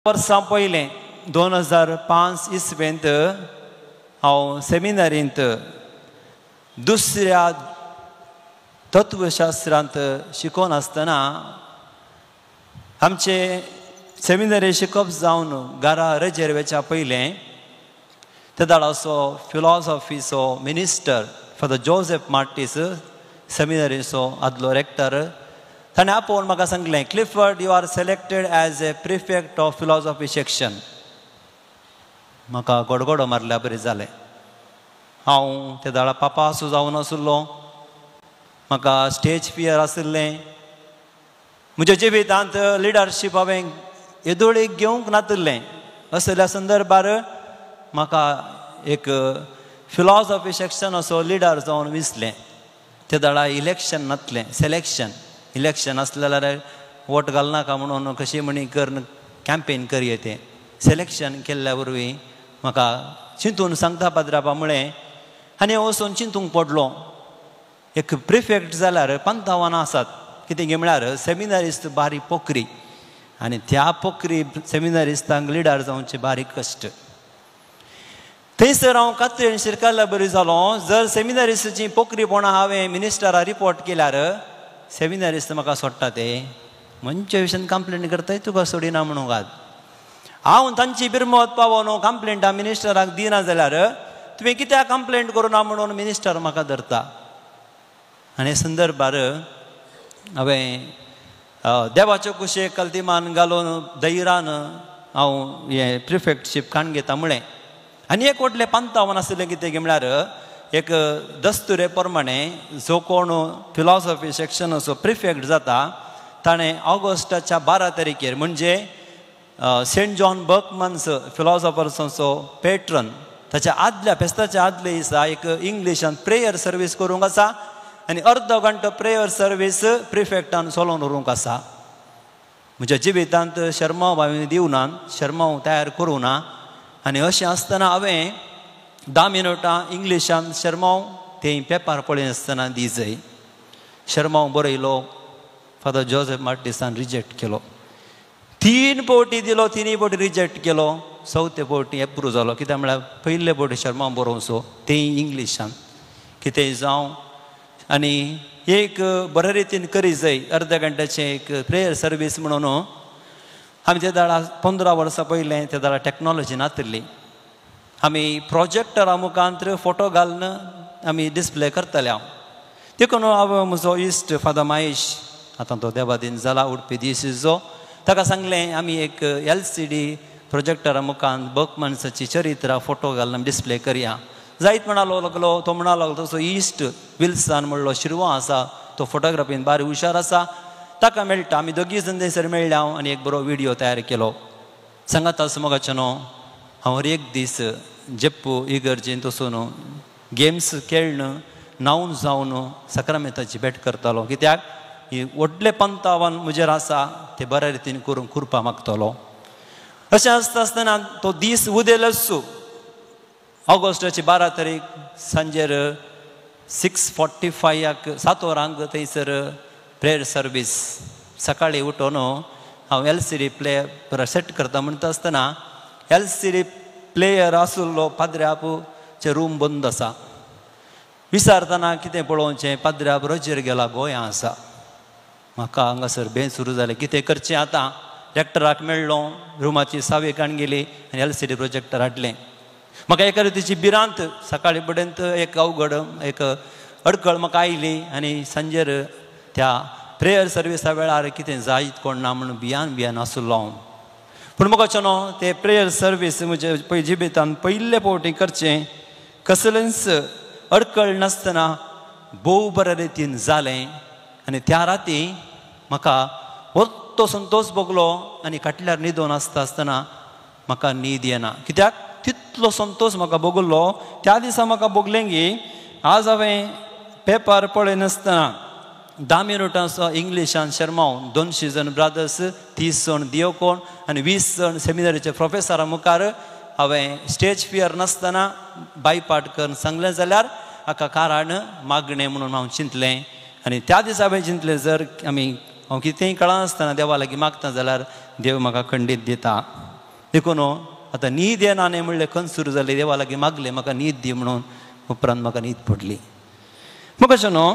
वर्सां पयलें 2005 इसवेंत हांव सेमिनारींत दुसऱ्या तत्वशास्त्रांत शिकोवन आसतना आमचे सेमिनारी शिकप जावन घरा रजेरवेच्या पयलें ते दाडाचो फिलॉसॉफीचो मिनिस्टर फादर जोसेफ मार्टीस सेमिनारीचो आदलो रेक्टर ताणें आपोवन म्हाका सांगलें, Clifford, you are selected as a prefect of philosophy section. म्हाका गडगडो मारल्या बरें जालें. हांव त्या दाडा पापा आसूं जावन आसुल्लो, म्हाका स्टेज फियर आशिल्लें. म्हज्या जिवितांत लिडरशीप हांवें येदोळीक घेवंक नातिल्लें. असल्या संदर्भार म्हाका एक फिलॉसॉफी सेक्शन असो लिडर जावन विसलें. त्या दाडा इलेक्शन नासलें, इलेक्शन असलें जाल्यार वोट घालनाका म्हणून कशी म्हणी कर कॅम्पेन करया तें. सिलेक्शन केल्ल्या वरवीं म्हाका चिंतून सांगता पाद्रापा म्हळें आनी वचून चिंतूंक पडलो. एक प्रिफेक्ट जाल्यार 55 आसात. कितें गे म्हळ्यार सेमिनारिस्ट बारी पोखरी आनी त्या पोखरी सेमिनारिस्तांक लिडर जावचे बारीक कश्ट. थंयसर हांव कात्रेन शिरकाल्ल्या बरी जालो. जर सेमिनारिस्टची पोखरीपणां हांवें मिनिस्टराक रिपोर्ट केल्यार सेमिनारिस्ट म्हाका सोडटा ते मंचे विशयान कंप्लेंट करताय, तुका सोडिना म्हणून घात. हांव तांची बिरमत पावोन कंप्लेंटा मिनिस्टराक दिना जाल्यार तुवें कित्याक कंप्लेंट करुना म्हणून मिनिस्टर म्हाका धरता. आनी हे संदर्भार हांवें देवाचे कुशेक कल्तिमान घालून धैर्यान हांव हें प्रिफेक्टशीप काण घेता म्हळें. आनी एक व्हडलें 55 आसलें. कितें गे म्हळ्यार एक दस्तुरे प्रमाणे जो कोण फिलॉसॉफी सेक्शनाचो प्रिफेक्ट जाता ताणें ऑगस्टाच्या 12 तारखेर म्हणजे सेंट जॉन बर्कमन्स फिलॉसॉफर्साचो पेट्रन ताच्या आदल्या फेस्ताच्या आदल्या दिसा एक इंग्लिशान प्रेयर सर्वीस करूंक आसा आनी अर्दो घंटो प्रेयर सर्वीस प्रिफेक्टान चलोवन व्हरूंक आसा. म्हज्या जिवितांत शर्माव हांवें दिवना, शर्माव तयार करूं ना. आनी अशें आसतना हांवें 10 मिनटां इंग्लिशान शर्माव तें पेपर पळय आसतना दी जाय. शर्माव बरयलो, फादर जोसेफ मार्टिसान रिजेक्ट केलो. 3 फावटी दिलो, 3 फावटी रिजेक्ट केलो. 4थ्या फावटी एप्रूव जालो. कित्याक म्हळ्यार पयले फावटी शर्माव बरोवचो तें इंग्लिशान. कितेंय जावं आनी एक बरे रितीन करी जाय. अर्ध्या घंट्याचें एक प्रेयर सर्वीस म्हणून आमी त्या दाडा 15 वर्सां पयलें त्या दाडा टॅक्नॉलॉजी नातिल्ली. आमी प्रोजेक्टरा मुखांत्र फोटो घालून आमी डिस्प्ले करताले. हांव देखून हांव म्हजो इश्ट फादर महेश, आतां तो देवादीन जाला, उडपी दिवशीचो, ताका सांगलें आमी एक LCD प्रोजेक्टरा मुखान बर्कमन्साची चरित्रां फोटो घालून डिस्प्ले करया. जायत म्हणालो लागलो. तो म्हणा लागलो तसो इश्ट विल्सन म्हणलो शिरवो आसा, तो फोटोग्राफीन बारी हुशार आसा, ताका मेळटा. आमी दोगी जण थंयसर मेळ्ळे आनी एक बरो व्हिडियो तयार केलो. सांगात आसा मोगाचें न्हू, हांव एक दीस जेप्पू इगर्जेन वचून गेम्स खेळून नावून जावन सक्रामेताची भेट करतालो. कित्याक ही व्हडले 55 म्हजेर आसा ते बऱ्या रितीन करून करपा मागतलो. अशें आसता आसतना तो दीस उदेलसो ऑगस्टाची 12 तारीख सांजेर 6:45 7 वरांक थंयसर प्रेयर सर्वीस. सकाळीं उठून हांव LCD प्लेयर सेट करता म्हणटा आसतना LCD प्लेयर आसुल्लो पाद्र्याचे रूम बंद आसा. विचारतना कितें पळोवचें, पाद्र्याप रजेर गेला, गोंयां आसा. म्हाका हांगासर बें सुरू जालें. कितें करचें आतां. रेक्टराक मेळ्ळो, रुमाची सावी काण गेली आनी LCD प्रोजेक्टर हाडलें. म्हाका एका रितीची भिरांत. सकाळी पर्यंत एक अवघड एक अडकळ म्हाका आयली आनी सांजेर त्या प्रेयर सर्विसा वेळार कितें जायत कोण ना म्हणून भियान आसुल्लो हांव. पूण म्हाका न्हू ते प्रेयर सर्वीस म्हजे जिबितान पयले फावटी करचें कसलेंच अडकळ नासतना भोव बऱ्या रितीन जालें. आनी त्या राती म्हाका वत्तो संतोश भोगलो आनी फाटल्यार न्हिदोन आसतना म्हाका न्हीद येना. कित्याक तितलो संतोश म्हाका भोगलो. त्या दिसा म्हाका भोगलें की आज हांवें पेपर पळय नासतना 10 मिनटांचो इंग्लिशान शर्माव 200 जण ब्रादर्स, 30 जण दियोकोण आनी 20 जण सेमिनारीचे प्रोफेसरा मुखार हांवें स्टेज फियर नासतना बायपाट करून सांगलें जाल्यार हाका कारण मागणें म्हणून हांव चिंतलें. आनी त्या दिसा हांवें चिंतलें जर आमी हांव कितेंय कळनासतना देवा लागीं मागता जाल्यार देव म्हाका खंडीत दिता. देखून आतां न्हीद येना न्ही म्हणलें खंय सुरू जालें देवा लागीं मागलें म्हाका न्हीद दी म्हणून उपरांत म्हाका न्हीद पडली. म्हाका अशें न्हू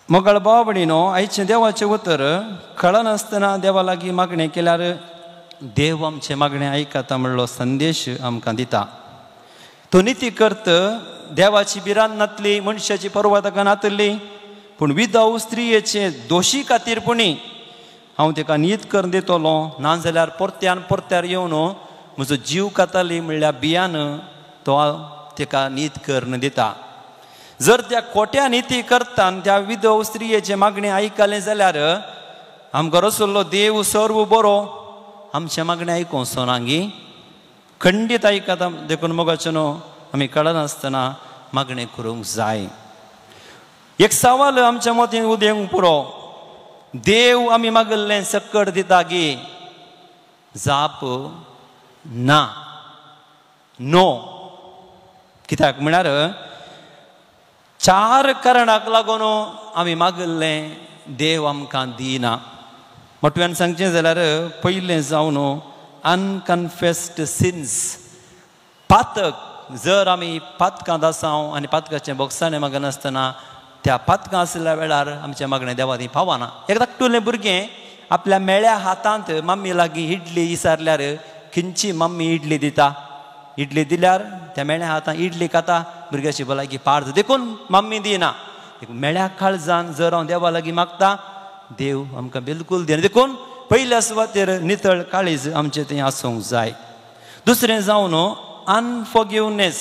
मोगाळ भाव भयणीनो आयचें देवाचें उतर कळनासतना देवा लागीं मागणें केल्यार देव आमचें मागणें आयकता म्हणलो संदेश आमकां दिता. तो निती करत देवाची भिरांत नातली मनशाची पर्वतां नातली पूण विधव स्त्रियेचे दोशी खातीरपणी हांव ताका न्हीद करून दितलो नाजाल्यार परत्यान परत्यार येवन म्हजो जीव काताली म्हणल्यार बियान तो ताका न्हीद करून दिता. जर त्या खोट्या निती करता त्या विधव स्त्रियेचे मागणें आयकलें जाल्यार आमकां रसलो देव सर्व बरो आमचें मागणें आयकोसो नागी खंडीत आयकता. देखून मोगाचें न्हू आमी कळनासतना मागणें करूंक जाय. एक सवाल आमच्या मतीन उदेंक पुरो देव आमी मागल्लें सकट दिता गे जाप ना नो. कित्याक म्हळ्यार 4 कारणाक लागून आमी मागल्लें देव आमकां दिना. मोठ्यान सांगचें जाल्यार पयलें जावन अनकन्फेस्ड सिन्स पातक जर आमी पातकां दासांव आनी पातकाचें बोक्साणें मागनासतना त्या पातकां आसल्या वेळार आमचें मागणें देवा थंय पावना. एक धाकटुलें भुरगें आपल्या मेळ्या हातांत मम्मी लागीं इडली विचारल्यार खंयची मम्मी इडली दिता. इडली दिल्यार त्या मेळ्या हातान इडली खाता भुरग्याची भलायकी पाड जाता. देखून मम्मी दिना. मेळ्या काळजान जर हांव देवा लागीं मागता देव आमकां बिलकूल दिना. देखून पयल्या सुवातेर नितळ काळीज आमचें थंय आसूंक जाय. दुसरें जावन अनफॉरगिवनेस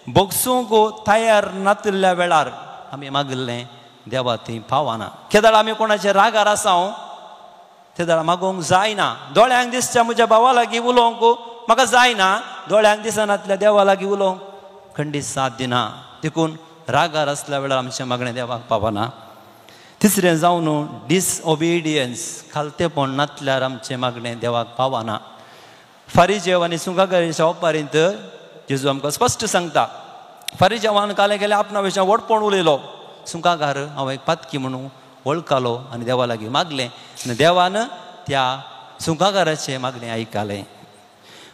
बोगसूंक तयार नातल्या वेळार आमी मागल्लें देवा थंय पावना. केदाळ आमी कोणाचे रागार आसां ते दाळ मागोवंक जायना. दोळ्यांक दिसच्या म्हज्या भावा लागीं उलोवंक म्हाका जायना दोळ्यांक दिसनातल्या देवा लागीं उलोवंक खंडीत साथ दिना. देखून रागार आसल्या वेळार आमचें मागणें देवाक पावना. तिसरें जावन डिसओबिडियन्स खालतेपण नातल्यार आमचें मागणें देवाक पावना. फारिजेव आनी सुंकाकाराच्या ओपारींत जेजू आमकां स्पश्ट सांगता. फारिजेवान काले गेले आपणा विशयां वडपण उलयलो. सुंकाकार हांव एक पातकी म्हणून वळखलो आनी देवा लागीं मागलें आनी देवान त्या सुंकाकाराचें मागणें आयकलें.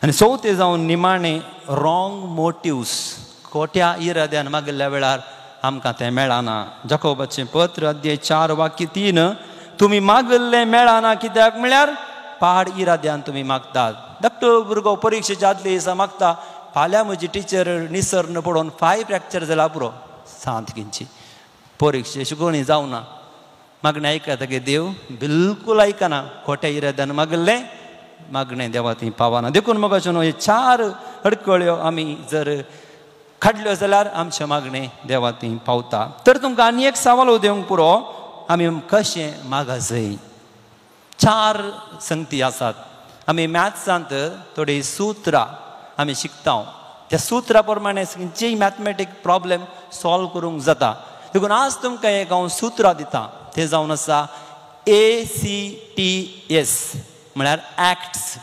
आनी चवथें जावन निमाणें रॉंग मोटिव्स खोट्या इराद्यान मागिल्ल्या वेळार आमकां तें मेळना. जाकोबाचें पत्र अध्याय 4 वाक्य 3 तुमी मागल्लें मेळना कित्याक म्हळ्यार पाड इराद्यान तुमी मागतात. धाकटो भुरगो परिक्षेच्या आदले दिसा मागता फाल्यां म्हजी टिचर निसर्ण पडोवन पांय फ्रॅक्चर जाला पुरो सांत खंयची परिक्षे शिकोवणी जावना. मागणें आयकता गे देव बिलकूल आयकना. खोट्या इराद्यान मागल्लें मागणें देवा थंय पावना. देखून मोगाचें न्हू हे 4 अडकळ्यो आमी जर काडल्यो जाल्यार आमचें मागणें देवा थंय पावता. तर तुमकां आनी एक सवाल उदेवंक पुरो आमी कशें मागूंक जाय. 4 संगती आसात. आमी मॅथ्सांत थोडी सुत्रां आमी शिकता. त्या सुत्रा प्रमाणे खंयचीय मॅथमॅटीक प्रॉब्लेम सॉल्व करूंक जाता. देखून आज तुमकां एक हांव सुत्रां दिता. तें जावन आसा ACTS म्हळ्यार acts.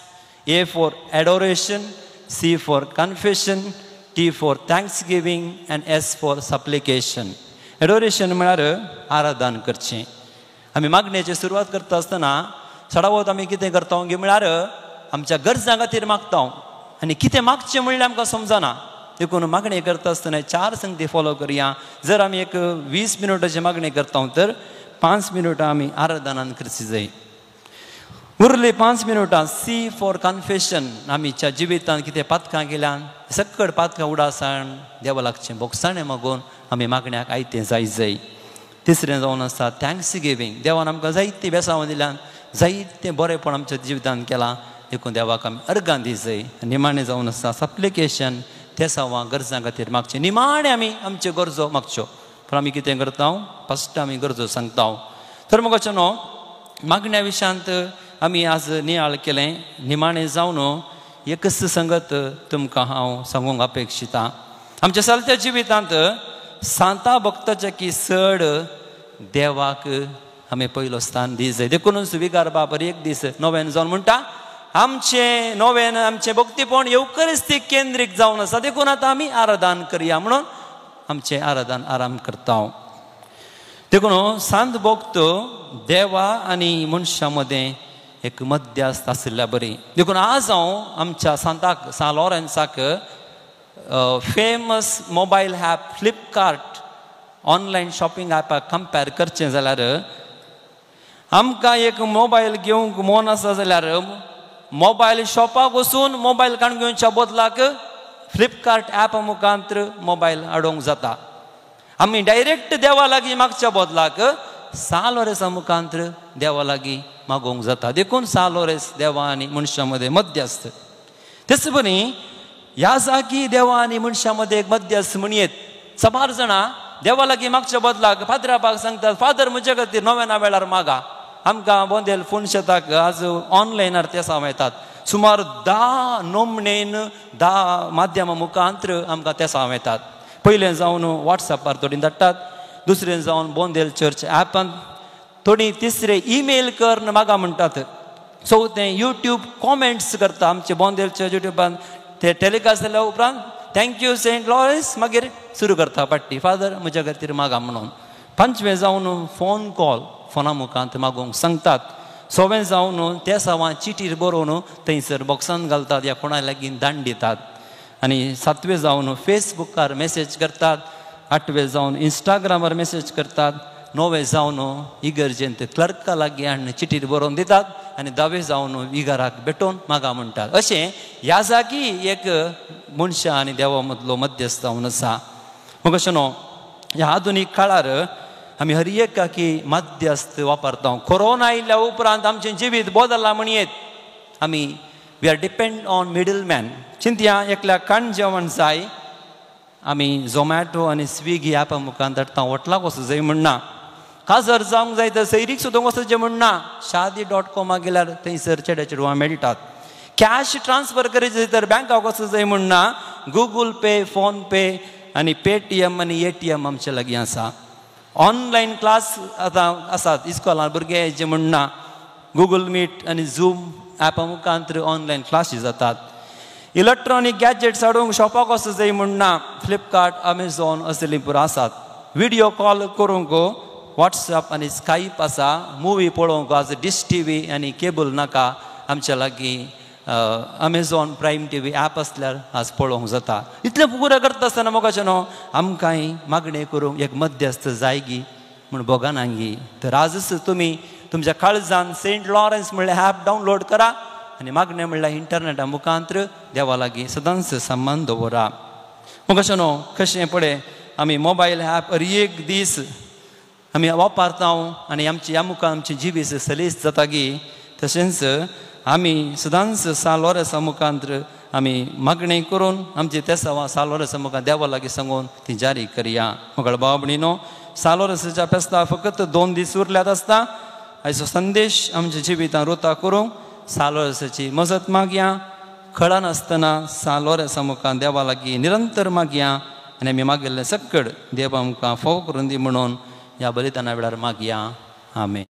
A for adoration, C for confession, T for thanksgiving and S for supplication. Adoration म्हळ्यार आराधन करचें. आमी मागणेची सुरवात करता आसतना सडावत आमी कितें करता गे म्हळ्यार आमच्या गरजां खातीर मागता आनी कितें मागचें म्हणल्यार आमकां समजना. देखून मागणी करता आसतना 4 संगती फॉलो करया. जर आमी एक 20 मिनटाची मागणी करता तर 5 मिनटां आमी आराधनान करची जाय. उरली 5 मिनटां C फॉर कन्फेशन. आमीच्या जिवितांत कितें पातकां केल्यान सकट पातकां उडासाण देवा लागचें बोगसाणें मागून आमी मागण्याक आयतें जाय. तिसरें जावन आसा थँक्स गिवींग. देवान आमकां जायतीं बेसांवां दिल्यान जायतें बरेंपण आमच्या जिवितांत केलां देखून देवाक आमी अर्गां दी जाय. निमाणें जावन आसा सप्लिकेशन. ते सावां गरजां खातीर मागचें. निमाणें आमी आमच्यो गरजो मागच्यो. पूण आमी कितें करता फस्ट आमी गरजो सांगता. तर मुखाचें न्हू मागण्या विशयांत आमी आज नियाळ केलें. निमाणें जावन एकच संगत तुमकां हांव सांगूंक अपेक्षिता. आमच्या चलत्या जिवितांत सांता भक्ताच्या की चड देवाक आमी पयलो स्थान दी जाय. देखूनच विगार बाबर एक दीस नोवेन जावन म्हणटा आमचें नोवेन आमचें भक्तीपण येवकरिस्तीक केंद्रीक जावन आसा. देखून आतां आमी आराधन करया म्हणून आमचें आराधन आराम करता. देखून सांत भक्त देवा आनी मनशा मदें एक मध्यस्थ आसल्यार बरी. देखून आज हांव आमच्या सान लॉरेन्साक famous mobile app Flipkart online shopping ॲपाक कंपेर करचें जाल्यार आमकां एक मोबायल घेवंक मोन आसा जाल्यार मोबायल शॉपाक वचून मोबायल काडून घेवच्या बदलाक फ्लिपकार्ट ॲप मुखांत्र मोबायल हाडूंक जाता. आमी डायरेक्ट देवा लागीं मागच्या बदलाक सान लॉरेन्सा मुखांत्र देवा लागीं मागोवंक जाता. देखून सान लॉरेन्स देवा आनी मनशां मदें मध्यस्थ. तेच बरी ह्या जागी देवा आनी मनशां मदें एक मध्यस्थ म्हणयेत. सबार जाणां देवा लागीं मागच्या बदलाक फादरापाक सांगतात, फादर म्हजे खातीर नव्या वेळार मागा. आमकां बोंदेल फोन शेताक आज ऑनलायनार ते मेळटात. सुमार 10 नोमणेन 10 माध्यमां मुखांत्र आमकां ते मेळटात. पयलें जावन वॉट्सॅपार थोडी धाडटात, दुसरें जावन बोंदेल चर्च ॲपान, थोडी तिसरें ईमेल कर मागा म्हणटात. चवथें यूट्यूब कॉमेंट्स करता. आमचे बोंदेल चर्च यूट्यूबान ते टॅलिकास्ट जाल्या उपरांत थँक्यू सेंट लॉरेन्स मागीर सुरू करता पाट्टी, फादर म्हज्या खातीर मागा म्हणून. 5वें जावन फोन कॉल फोना मुखांत मागोवंक सांगतात. 6वें जावन त्या सावां चिटीर बरोवन थंयसर बॉक्सान घालतात या कोणा लागीं धाडून दितात. आनी 7वें जावन फेसबुकार मेसेज करतात. 8वें जावन इंस्टाग्रामार मेसेज करतात. 9वें जावन इगर्जेंत क्लर्का लागीं हाडून चिटीर बरोवन दितात. आनी 10वें जावन इगाराक भेटोवन मागा म्हणटात. अशें ह्या जागी एक मनशां आनी देवा मदलो मध्यस्थ जावन आसा. मग अशें न्हू ह्या आधुनीक काळार आमी हर एकाकी मध्यस्थ वापरता. कोरोना आयिल्ल्या उपरांत आमचें जिवीत बदललां म्हणयेत. आमी we are depend on middle man. चिंतया एकल्याक काण जेवण जाय, आमी झोमॅटो आनी स्विगी ॲपा मुखार धाडटा. हॉटलाक वचूं जाय म्हणना, काजर जावंक जाय तर सैरीक सुद्दां वचचें म्हणना. शादी.com गेल्यार थंयसर चेड्या चेडवां मेळटात. कॅश ट्रान्सफर करचें तर बँकाक वचूं जाय म्हणना. गुगल पे, फोन पे आनी पेटीएम आनी ATM आमचे लागीं आसा. ऑनलायन क्लास आतां आसात इस्कॉलान भुरगे जे म्हणना. गुगल मीट आनी झूम ॲपा मुखांत्र ऑनलायन क्लासी जातात. इलेक्ट्रॉनीक गॅजेट्स हाडूंक शॉपाक वचूं जाय म्हणना. फ्लिपकार्ट, अमेझॉन असलीं पुरो आसात. व्हिडियो कॉल करूंक वॉट्सॲप आनी स्कायप आसा. मुवी पळोवंक आज डिश TV आनी केबल नाका. आमच्या लागीं अमेझॉन प्रायम TV ॲप आसल्यार आज पळोवंक जाता. इतलें पुराय करता आसतना मोगाचें न्हू आमकांय मागणें करूंक एक मध्यस्थ जायगी म्हूण बोगानांगी. तर आजच तुमी तुमच्या काळजान सेंट लॉरेन्स म्हणलें ॲप डावनलोड करा आनी मागणें म्हणल्यार इंटरनेटा मुखांत्र देवा लागीं सदांच संबंद दवरा. मोगाचें न्हू कशें पळय आमी मोबायल ॲप हर एक दीस आमी वापरता आनी ह्या मुखार आमचें जिवीत सलीस जातागी. तशेंच आमी सदांच सान लॉरेन्सा मुखांत्र आमी मागणें करून आमची त्या सान लॉरेन्सा मुखार देवा लागीं सांगून ती जारी करया. मोगळ भाव भयणीनो, सान लॉरेन्साच्या फेस्ताक फकत 2 दीस उरल्यात आसता. हाचो संदेश आमच्या जिवितांत रुता करूंक सान लॉरेन्साची मजत मागया. खळा नासतना सान लॉरेन्सा मुखार देवा लागीं निरंतर मागया आनी आमी मागिल्लें सक्कड देव आमकां फोव करून दी म्हणून ह्या बलिदाना वेळार मागया. आमेन.